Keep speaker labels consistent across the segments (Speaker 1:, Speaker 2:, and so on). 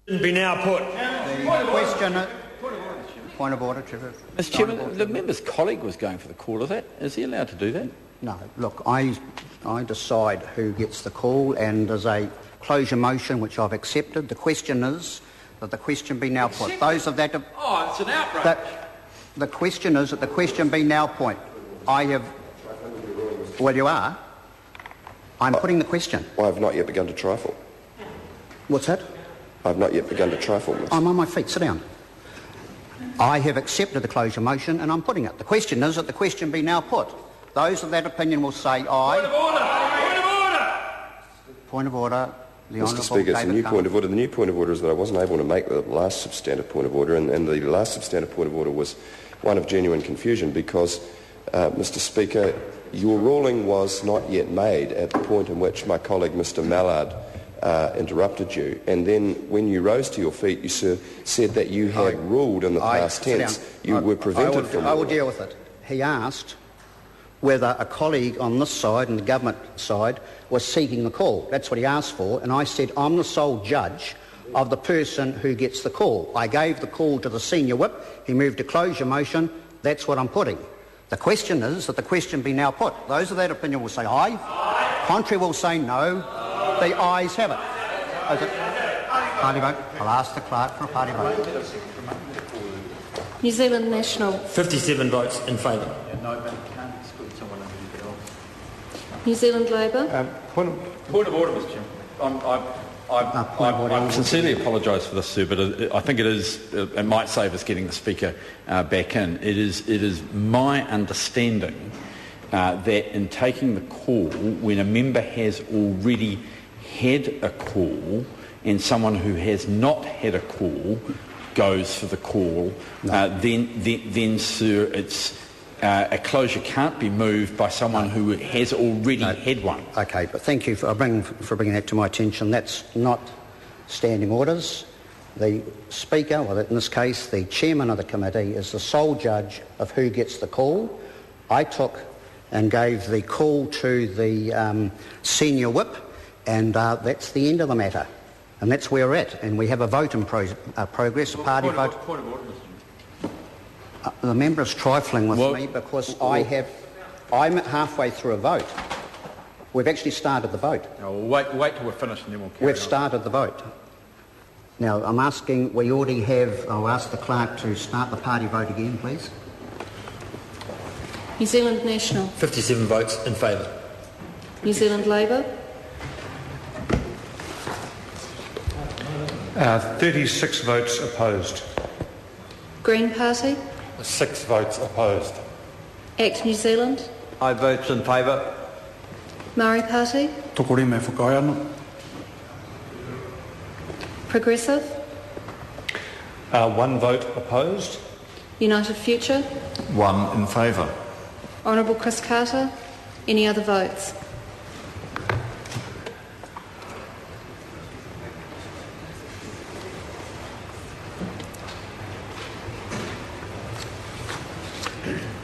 Speaker 1: Be now put.
Speaker 2: The question. Point of order, Trevor.
Speaker 3: Mr. Chairman, the member's colleague was going for the call of that. Is he allowed to do that?
Speaker 2: No. Look, I decide who gets the call, and there's a closure motion which I've accepted. The question is that the question be now put. Those of that.
Speaker 3: Oh, it's an outrage.
Speaker 2: The question is that the question be now put. I have. Well, you are. I'm putting the question.
Speaker 4: I have not yet begun to trifle.
Speaker 2: What's that?
Speaker 4: I've not yet begun to trifle.
Speaker 2: I'm on my feet. Sit down. I have accepted the closure motion and I'm putting it. The question is that the question be now put. Those of that opinion will say aye. Point of order! Point of order! The
Speaker 4: Mr. Speaker, it's a new point of order. The new point of order is that I wasn't able to make the last substantive point of order, and the last substantive point of order was one of genuine confusion because, Mr. Speaker, your ruling was not yet made at the point in which my colleague Mr. Mallard interrupted you, and then when you rose to your feet, you said that you had ruled in the past tense. You were prevented from.
Speaker 2: I will deal with it. He asked whether a colleague on this side and the government side was seeking the call. That's what he asked for, and I said I'm the sole judge of the person who gets the call. I gave the call to the senior whip. He moved a closure motion. That's what I'm putting. The question is that the question be now put. Those of that opinion will say aye. Contrary will say no. The ayes have it. Party vote. I'll ask the clerk for a party vote.
Speaker 5: New Zealand National.
Speaker 1: 57 votes in favour.
Speaker 5: New Zealand Labour.
Speaker 3: Point of order, Mr. Chairman. I sincerely apologise for this, sir, but I think it might save us getting the Speaker back in. It is my understanding that in taking the call, when a member has already had a call and someone who has not had a call goes for the call, then, sir, it's a closure can't be moved by someone who has already had one.
Speaker 2: Okay, but thank you for bringing that to my attention. That's not standing orders. The Speaker, well, in this case, the Chairman of the committee, is the sole judge of who gets the call. I took and gave the call to the senior whip, and that's the end of the matter. And that's where we're at. And we have a vote in progress, a party vote.
Speaker 3: Point of order, Mr.
Speaker 2: The member is trifling with me because I'm halfway through a vote. We've actually started the vote.
Speaker 3: Wait till we're finished and then we'll carry on.
Speaker 2: We've started the vote. Now, I'm asking, we already have, I'll ask the clerk to start the party vote again, please.
Speaker 5: New Zealand National.
Speaker 1: 57 votes in favour.
Speaker 5: New Zealand Labour.
Speaker 6: 36 votes opposed.
Speaker 5: Green Party.
Speaker 6: 6 votes opposed.
Speaker 5: Act New Zealand.
Speaker 1: I vote in favour.
Speaker 5: Māori Party.
Speaker 6: Tokore me whakaiana.
Speaker 5: Progressive.
Speaker 6: 1 vote opposed.
Speaker 5: United Future.
Speaker 6: 1 in favour.
Speaker 5: Honourable Chris Carter. Any other votes?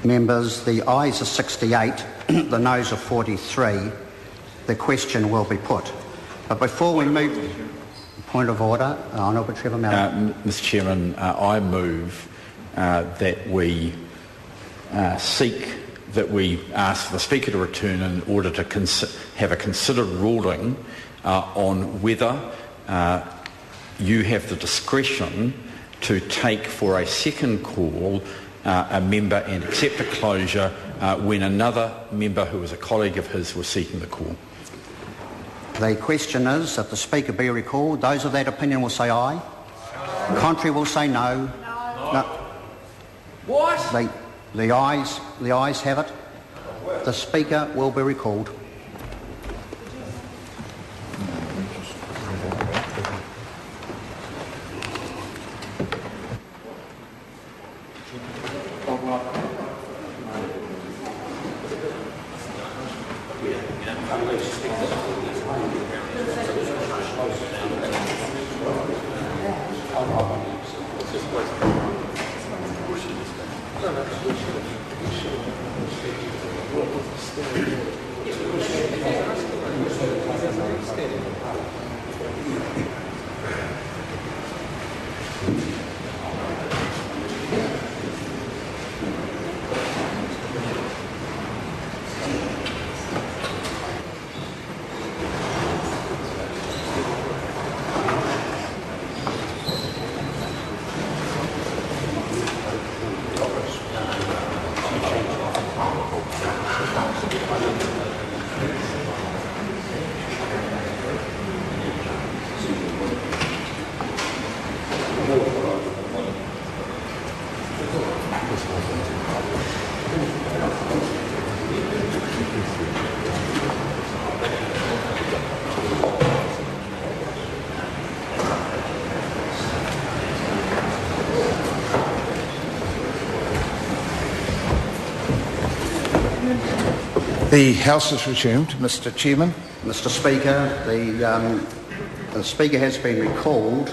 Speaker 2: Members, the ayes are 68, the noes are 43. The question will be put. But before we move... Point of order. Honourable Trevor Mallard.
Speaker 3: Mr. Chairman, I move that we ask the Speaker to return in order to have a considered ruling on whether you have the discretion to take for a second call a member and accept a closure when another member who was a colleague of his was seeking the call.
Speaker 2: The question is that the Speaker be recalled. Those of that opinion will say aye. Contrary will say no. No.
Speaker 3: What?
Speaker 2: The ayes have it. The Speaker will be recalled.
Speaker 7: The House is resumed. Mr Chairman.
Speaker 2: Mr Speaker, the Speaker has been recalled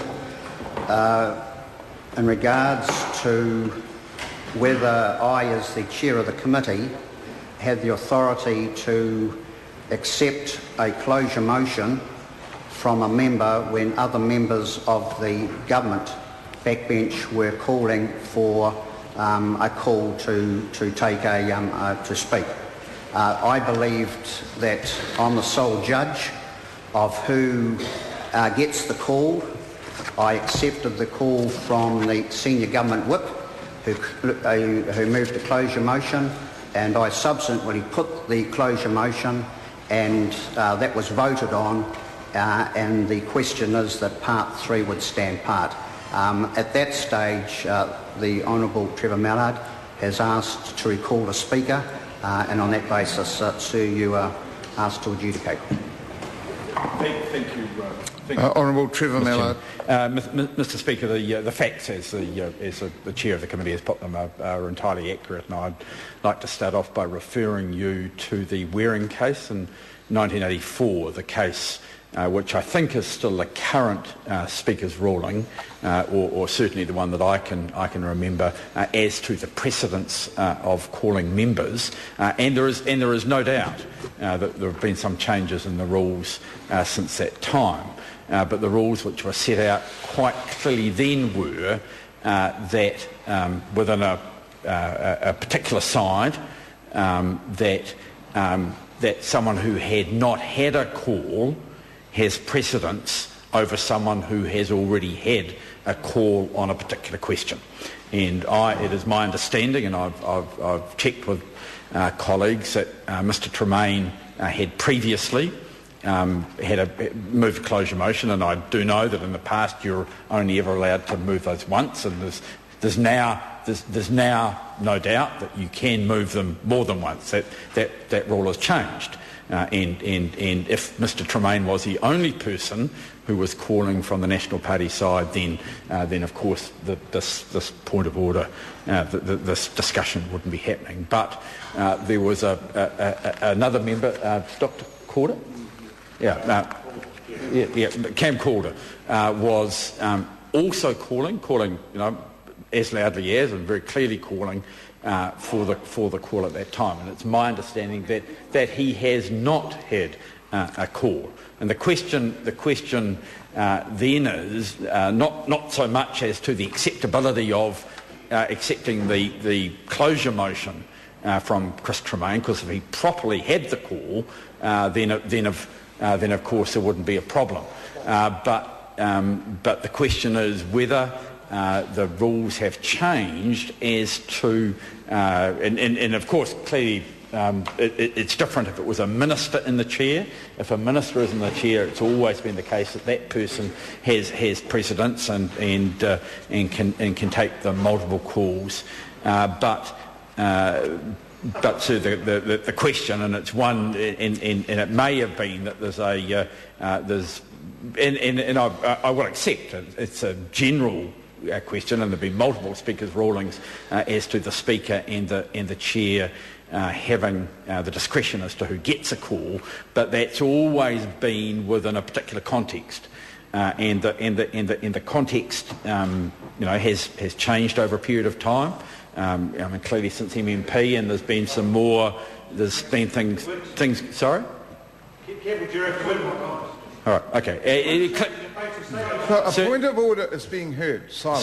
Speaker 2: in regards to whether I, as the Chair of the committee, had the authority to accept a closure motion from a member when other members of the government backbench were calling for a call to take to speak. I believed that I'm the sole judge of who gets the call. I accepted the call from the senior government whip who moved the closure motion, and I subsequently put the closure motion, and that was voted on, and the question is that part 3 would stand part. At that stage, the Honourable Trevor Mallard has asked to recall the Speaker, and on that basis, Sir, you are asked to adjudicate.
Speaker 3: Thank you.
Speaker 7: Honourable Trevor Mallard.
Speaker 3: Mr Speaker, the facts as the Chair of the committee has put them are entirely accurate, and I'd like to start off by referring you to the Waring case in 1984, the case which I think is still the current Speaker's ruling, or certainly the one that I can remember, as to the precedence of calling members, and there is no doubt that there have been some changes in the rules since that time. But the rules which were set out quite clearly then were that within a particular side, that someone who had not had a call has precedence over someone who has already had a call on a particular question. And it is my understanding, and I've checked with colleagues, that Mr Tremaine had previously moved a closure motion, and I do know that in the past you're only ever allowed to move those once, and there's now no doubt that you can move them more than once. That rule has changed, and if Mr Tremaine was the only person who was calling from the National Party side, then of course this point of order, this discussion wouldn't be happening. But there was another member, Dr Corder. Cam Calder was also calling, as loudly as and very clearly calling for the call at that time. And it's my understanding that he has not had a call. And the question then is not so much as to the acceptability of accepting the closure motion from Chris Tremaine, because if he properly had the call, then of course there wouldn't be a problem. But the question is whether the rules have changed as to, and of course clearly it's different if it was a minister in the chair. If a minister is in the chair, it's always been the case that that person has precedence and can take the multiple calls. But to the question, and it's one, and it may have been that there's I will accept it's a general question, and there'll be multiple speakers' rulings as to the Speaker and the Chair having the discretion as to who gets a call, but that's always been within a particular context, and the context has changed over a period of time. Clearly since MP, and there's been some more. There's been things. Sorry. All right. Okay.
Speaker 7: A point of order is being heard. Silence.